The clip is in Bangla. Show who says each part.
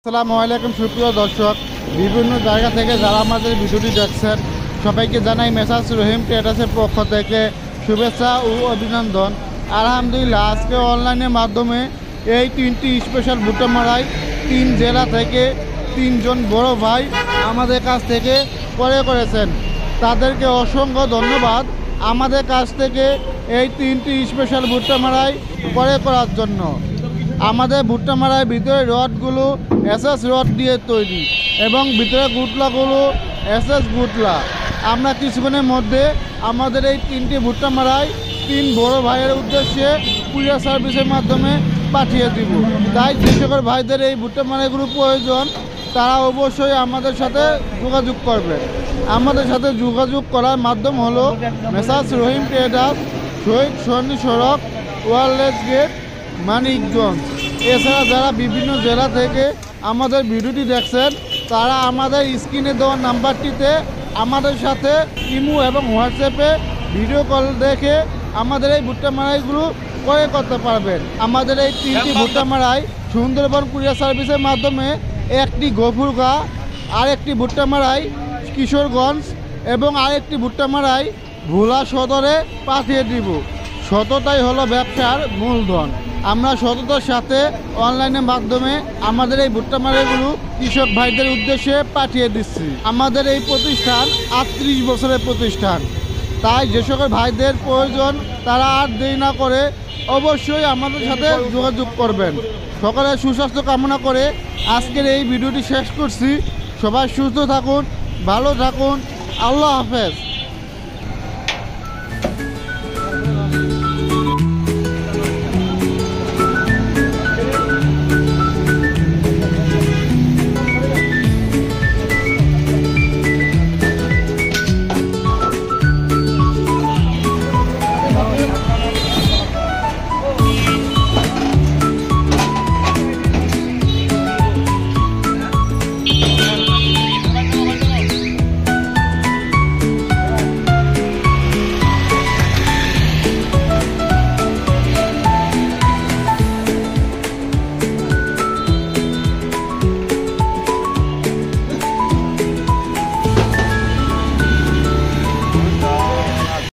Speaker 1: আসসালামু আলাইকুম সুপ্রিয় দর্শক, বিভিন্ন জায়গা থেকে যারা আমাদের ভিডিওটি দেখছেন সবাইকে জানাই মেসাজ রহিম ট্রেডার্সের পক্ষ থেকে শুভেচ্ছা ও অভিনন্দন। আলহামদুলিল্লাহ, আজকে অনলাইনের মাধ্যমে এই 3টি স্পেশাল ভুট্টা মারাই 3 জেলা থেকে 3 জন বড় ভাই আমাদের কাছ থেকে ক্রয় করেছেন। তাদেরকে অসংখ্য ধন্যবাদ আমাদের কাছ থেকে এই 3টি স্পেশাল ভুট্টা মারাই ক্রয় করার জন্য। আমাদের ভুট্টা মারার ভিতরে রডগুলো এসএস রড দিয়ে তৈরি এবং ভিতরে গুটলাগুলো এসএস গুটলা। আমরা কিছুক্ষণের মধ্যে আমাদের এই 3টি ভুট্টা মারাই 3 বড় ভাইয়ের উদ্দেশ্যে কুরিয়ার সার্ভিসের মাধ্যমে পাঠিয়ে দিব। তাই যে সকল ভাইদের এই ভুট্টা মারাইগুলো প্রয়োজন তারা অবশ্যই আমাদের সাথে যোগাযোগ করবেন। আমাদের সাথে যোগাযোগ করার মাধ্যম হলো মেসাজ রহিম ট্রেডার্স, শহীদ সরণি সড়ক, ওয়ারলেস গেট, মানিকগঞ্জ। এছাড়া যারা বিভিন্ন জেলা থেকে আমাদের ভিডিওটি দেখছেন তারা আমাদের স্ক্রিনে দেওয়া নাম্বারটিতে আমাদের সাথে ইমো এবং হোয়াটসঅ্যাপে ভিডিও কল দেখে আমাদের এই ভুট্টা মারাইগুলো ক্রয় করতে পারবেন। আমাদের এই 3টি ভুট্টা মারাই সুন্দরবন কুরিয়ার সার্ভিসের মাধ্যমে, একটি গফুরগাঁ, আরেকটি ভুট্টা মারাই কিশোরগঞ্জ এবং আরেকটি ভুট্টা মারাই ভোলা সদরে পাঠিয়ে দিব। সততাই হলো ব্যবসার মূলধন। আমরা সততার সাথে অনলাইনের মাধ্যমে আমাদের এই ভুট্টা মারাইগুলো কৃষক ভাইদের উদ্দেশ্যে পাঠিয়ে দিচ্ছি। আমাদের এই প্রতিষ্ঠান 38 বছরের প্রতিষ্ঠান। তাই যে সকল ভাইদের প্রয়োজন তারা আর দেরি না করে অবশ্যই আমাদের সাথে যোগাযোগ করবেন। সকলের সুস্বাস্থ্য কামনা করে আজকের এই ভিডিওটি শেষ করছি। সবাই সুস্থ থাকুন, ভালো থাকুন, আল্লাহ হাফেজ।